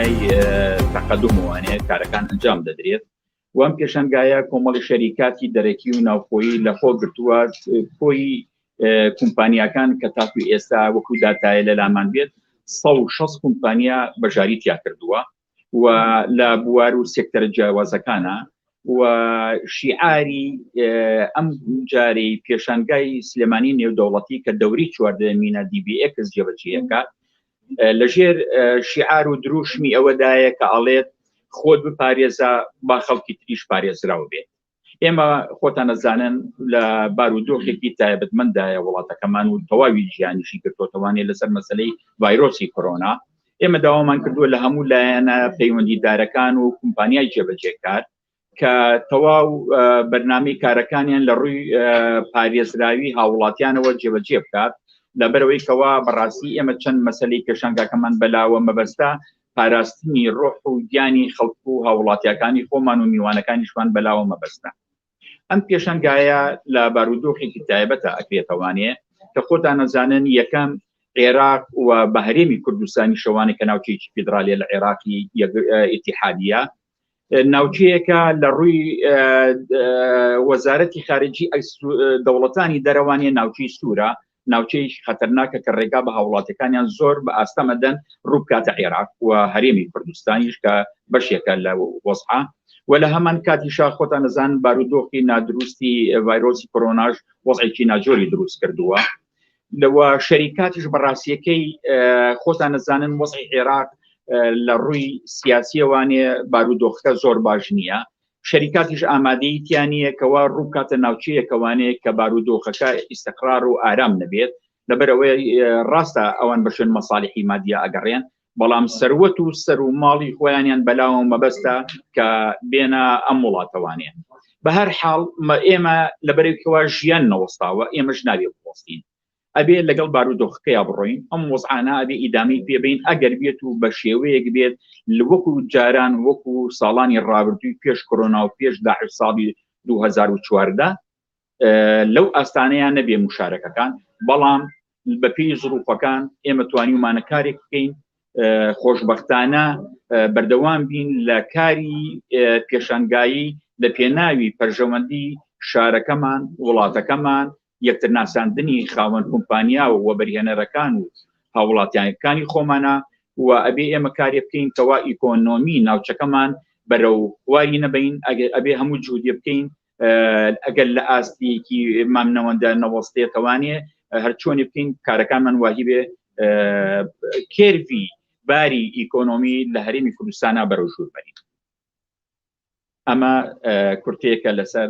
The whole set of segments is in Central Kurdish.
دنیای تەقەدوموانەیە کارەکان ئەنجام دەدرێت وام پێشەنگایە کۆمەڵی شەریکاتی دەرەکی و ناوخۆیی لەخۆ گرتووە کۆی کۆمپانیاکان کە تاکو ئێستا وەکو داتایە لەلامان بێت 160 کۆمپانیا بەژاری تیا کردووە و لە بوار و سێکتەرە جیاوازەکانە و شیعاری ئەم جارەی پێشەنگای سلێمانی نێودەوڵەتی کە دەوری 14 مینە DBX جێبەجێیەکە لەژێر شیعار و دروشمی ئەوەدایە کە ئەڵێت خۆت بپارێزە با خەڵکی تریش پارێزراوە بێت. ئێمە خۆتان نەزانن لە بارودۆخێکی تایبەتمەندایە وڵاتەکەمان و تەواوی ژیانیشی کردوتەوانێت لەسەر مەسەلەی ڤایرۆسی کۆرۆنا. ئێمە داوامان کردووە لە هەموو لایەنە پەیوەندیدارەکان و کۆمپانیای جێبەجێکار کە تەواو بەرنامەی کارەکانیان لە ڕووی پارێزراوی هاوڵاتیانەوە جێبەجێ بکات لەبەرەوەی کەوا بەڕاستی ئێمە چەند مەسەلەی پێشەنگاکەمان بەلاوە مەبەستا پاراستنی ڕۆح و گیانی خەڵک و هاوڵاتیەکانی خۆمان و میوانەکانیشمان بەلاوە مەبەستا. ئەم پێشەنگایە لە بارودۆخێکی تایبەتە ئەکرێتەوانێ کە خۆتان نەزانن یەکەم عێراق و بە هەرێمی کوردستانی شەوانی کە ناوچەیەکی فیدرالیە لە عێراقی ئیتیحادیە ناوچەیەکە لە ڕووی وەزارەتی خارجی دەوڵەتانی دەرەوانێ ناوچەی سوورە ناوچەیەکی خەتەرناکە کە ڕێگا بە هاوڵاتەکانیان زۆر بە ئاستەمەدەن ڕووبکاتە عێراق و هەرێمی کوردستانیش کە بەشێکە لە وەزعە و لە هەمان کاتیشا خۆتان نەزان بارودۆخی نادروستی ڤایرۆسی کۆرۆناش وەزعێکی ناجۆری دروست کردووە لەوە شەریکاتیش بەڕاستیەکەی خۆتان نەزانن وەزعی عێراق لە ڕووی سیاسیەوانێ بارودۆخەکە زۆر باش نییە شەریکاتیش ئامادەیەتیانە کەوا ڕووکاتە ناوچەیەکەوانەیە کە بارودۆخەکە ئیستقرار و ئارام نەبێت لەبەرەوەی ڕاستە ئەوان بەشن مەساڵحی مادیە ئەگەڕێن بەڵام سەروەت و سەر و ماڵی خۆیانیان بەلاوە مەبەستە کە بێنە ئەم وڵاتەوانێ بە هەر حاڵ ئێمە لەبەرێکەوە ژیان نەوەستاوە ئێمەش نابێ بوەستین ئەبێ لەگەڵ بارودۆخەکەیا بڕۆین ئەم وەزعانە ئەبێ ئیدامی پێبین ئەگەر بێت و بە شێوەیەک بێت وەکو جاران وەکو ساڵانی ڕابردووی پێش کۆرۆنا و پێش داعش ساڵی 2014 لەو ئاستانەیان نەبێ مشارەکەکان بەڵام بەپێی زروفەکان ئێمە توانیمانە کارێک بکەین خۆشبەختانە بەردەوام بین لە کاری پێشەنگایی لە پێناوی پەرژەوەندی شارەکەمان وڵاتەکەمان یەکتر ناساندنی خاوەن کۆمپانیا و وەبەرهێنەرەکان و هاوڵاتیانەکانی خۆمانە و ئەبێ ئێمە کارێ بکەین کەوا ئیکۆنۆمی ناوچەکەمان بەرەو واری نەبین ئەبێ هەموو جهودی بکەین ئەگەر لە ئاستیەکی مامنەوەندە نەوەستێتەوانێ هەرچۆنی بکەین کارەکانمان واهی بێ کێرڤی باری ئیکۆنۆمی لە هەرێمی کوردستانە بەرەو ژوور بەرین. ئەمە کورتەیەکە لەسەر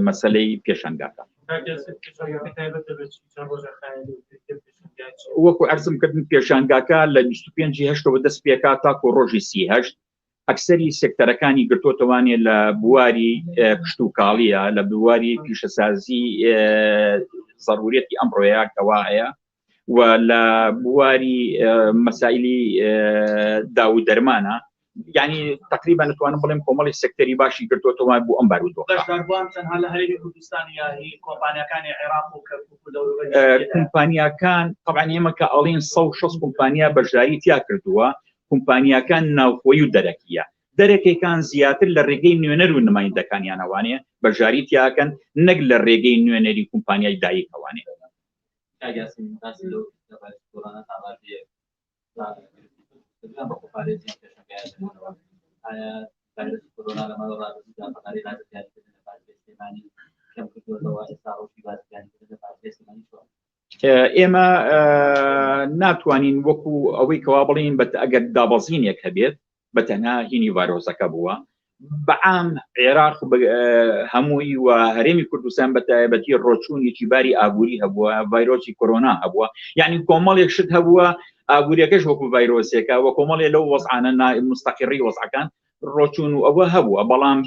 مەسەلەی پێشەنگاکە. وەکو عەرزم کردن پێشەنگاکە لە 25/8 دەست پێکا تاکو ڕۆژی 30/8 ئەکسەری سێکتەرەکانی گرتوتەوانێ لە بواری پشت و کاڵیە لە بواری پیشەسازی ضرورەتی ئەمڕۆیە کەوا هەیە و لە بواری مەسائلی داو دەرمانە یعنی تقریبا نتوانم بڵێم کۆمەڵی سێکتەری باشی گرتوتەوان بوو ئەم بارودۆخە کۆمپانیاکان طبعا ئێمە کە ئەڵین 160 کۆمپانیا بەشداری تیا کردووە کۆمپانیاکان ناوخۆیی و دەرەکیە دەرەکەیەکان زیاتر لە ڕێگەی نوێنەر و نمایندەکانیانەوانێ بەشداری تیاکەن نەک لە ڕێگەی نوێنەری کۆمپانیای دایکەوانێ. ئێمە ناتوانین وەکو ئەوەی کەوا بڵین بە ئەگەر دابەزینێک هەبێت بە تەنها هینی ڤایرۆسەکە بووە بەعام عێراق هەمووی و هەرێمی کوردستان بە تایبەتی ڕۆچوونێکی باری ئابووری هەبووە ڤایرۆسی کۆرۆنا هەبووە یعنی کۆمەڵێک شت هەبووە ئابووریەکەش وەکو ڤایرۆسێکە وە کۆمەڵێ لەو وەزعانە مستەقیڕی وەزعەکان ڕۆچوون و ئەوە هەبووە بەڵام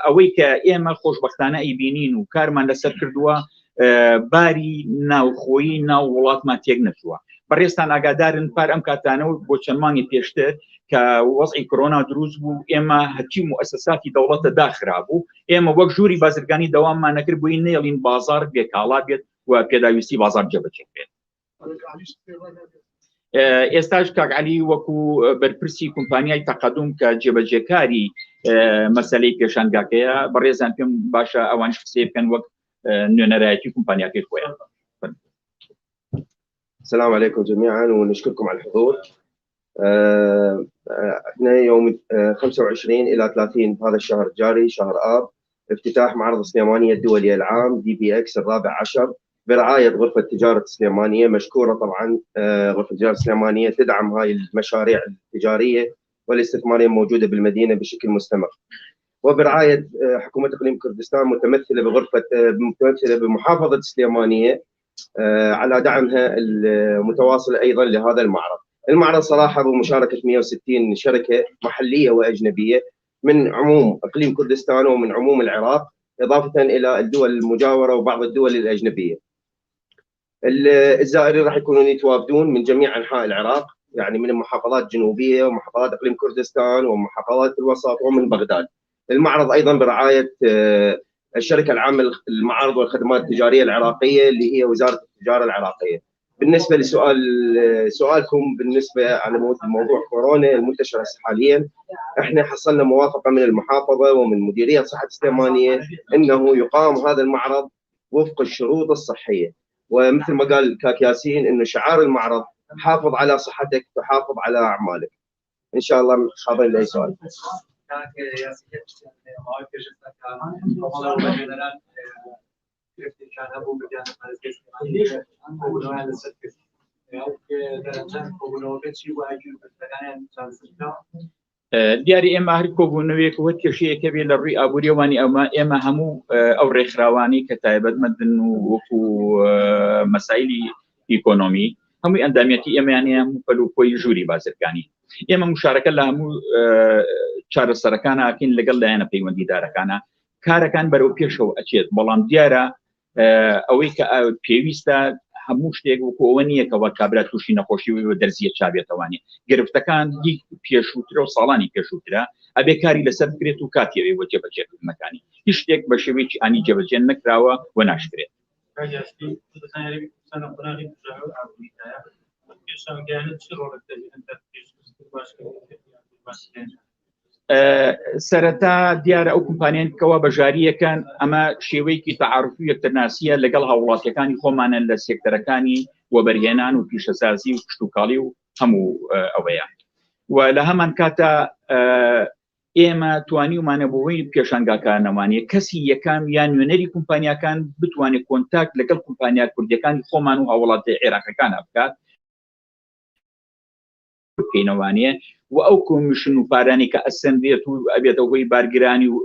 ئەوەی کە ئێمە خۆشبەختانە ئەیبینین و کارمان لەسەر کردووە باری ناوخۆیی ناو وڵاتمان تێک نەچووە بەڕێستان ئاگادارن پار ئەم کاتانەوە بۆ چەند مانگی پێشتر کە وەزعی کۆرۆنا دروست بوو ئێمە هەرچی موسساتی دەوڵەتە داخرا بوو ئێمە وەک ژووری بازرگانی دەواممان نەکرد بووی نێڵین بازار بێکاڵا بێت و پێداویستی بازار جێبەجێ بێت. ئێستاش کاک عەلی وەکو بەرپرسی کۆمپانیای تەقەدوم کە جێبەجێکاری مەسەلەی پێشانگاکەیە بەڕێزان پێم باشە ئەوانش قسەی بکەن وەک نوێنەرایەتی کۆمپانیاکەی خۆیان. السلام عليكم جميعا ونشكركم على الحضور. احنا يوم 25 الى 30 هذا الشهر الجاري شهر آب افتتاح معرض السليمانية الدولي العام DBX الرابع عشر برعاية غرفة تجارة السليمانية. مشكورة طبعا غرفة تجارة السليمانية تدعم هاي المشاريع التجارية والاستثمارية موجودة بالمدينة بشكل مستمر، وبرعاية حكومة إقليم كردستان متمثلة بمحافظة السليمانية على دعمها المتواصل أيضا لهذا المعرض. المعرض صراحة بمشاركة 160 شركة محلية وأجنبية من عموم إقليم كردستان ومن عموم العراق، إضافة إلى الدول المجاورة وبعض الدول الأجنبية. الزائرين راح يكونون يتوافدون من جميع أنحاء العراق، يعني من المحافظات الجنوبية ومحافظات إقليم كردستان ومحافظات الوسط ومن بغداد. المعرض أيضا برعاية الشركة العامة للمعارض والخدمات التجارية العراقية اللي هي وزارة التجارة العراقية. بالنسبة سؤالكم بالنسبة على موضوع كورونا المنتشر حاليا، احنا حصلنا موافقة من المحافظة ومن مديرية صحة السليمانية انه يقام هذا المعرض وفق الشروط الصحية، ومثل ما قال كاك ياسين انه شعار المعرض حافظ على صحتك تحافظ على اعمالك. ان شاء الله حاضرين لاي سؤال. دیاری ئێمە هەر کۆبوونەوەیەک وە کێشەیەکە بێ لە ڕووی ئابوووریەوانی ئێمە هەموو ئەو ڕێکخراوانی کە تایبەتمەندن و وەکو مەسایلی ئیکۆنۆمی هەمووی ئەندامەتی ئێمەیانەیە هەموو پەلوپۆی ژووری بازرگانی. ئێمە مشارەکە لە هەموو چارەسەرەکانە ئاکەین لەگەڵ لایەنە پەیوەندیدارەکانە، کارەکان بەرەو پێشەوە ئەچێت، بەڵام دیارە ئەوەی کە پێویستە هەموو شتێک وەکو ئەوە نییە کەەوە کابرا تووشی نەخۆشی و دەرزیە چابێتەوانی گرفتەکان هیچ پێشووترە و ساڵانی پێشووترە ئەبێ کاری لەسەر بکرێت و کاتیەوەی بۆ جێبەجێکردنەکانی هیچ شتێک بە شێوەیەکی ئانی جێبەجێ نەکراوە و ناشکرێت. سەرەتا دیارە ئەو کۆمپانیانکەوە بەژاریەکان ئەمە شێوەیەکی تەعاروفی یەکترناسیە لەگەڵ هاوڵاتیەکانی خۆمانە لە سێکتەرەکانی وەبەرهێنان و پیشەسازی و کشتتوکاڵی و هەموو ئەوەیە، و لە هەمان کاتە ئێمە توانیمانە بۆەوەی پێشانگاکانەوانێت کەسی یەکەم یان نوێنەری کۆمپانیەکان بتوانێت کۆنتاکت لەگەڵ کۆمپانیا کوردیەکانی خۆمان و هاوڵاتی عێراقەکانە بکات بکەینەوانێ و ئەو کۆمیشن و پارانی کە ئەسەندێت و ئەبێتەوە هۆی بارگرانی و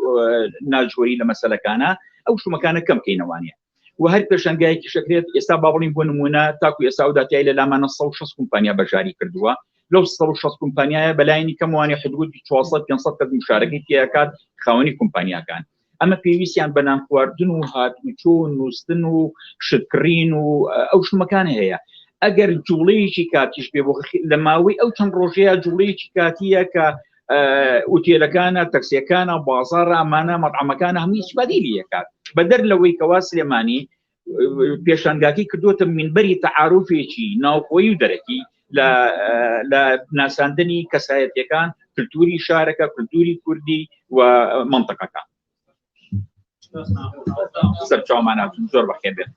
ناجۆری لە مەسەلەکانە ئەو شومەکانە کەم بکەینەوانێ و هەر پێشەنگایەکی شکرێت. ئێستا با بڵین بۆ نمونە تاکو ئێستا و داتیای لە لامانە 160 کۆمپانیا بەژاری کردووە، لەو 160 کۆمپانیایە بەلایانی کەموانی حدود 400-500 کەس مشارەکەی تیاکات خاوەنی کۆمپانیاکان. ئەمە پێویستیان بە نان خواردن و هاتوچۆ و نووسن و شتکڕین و ئەو شومەکان هەیە. ئەگەر جوڵەیەکی کاتیش بێ بۆ لە ماوەی ئەو چەند ڕۆژەیە جوڵەیەکی کاتیە کە ئوتێلەکانە، تەکسیەکانە، بازاڕە، ئەمانە مەطعەمەکانە هەمووی استیفادەی لێکات بەدەر لەوەی کەوا سلێمانی پێشانگاکی کردووەتە مینبەری تەعاروفێکی ناوخۆیی و دەرەکی لە ناساندنی کەسایەتیەکان، کلتوری شارەکە، کلتوری کوردی و منطقەکان. سەرچاومانە زۆر بەخێر بێت.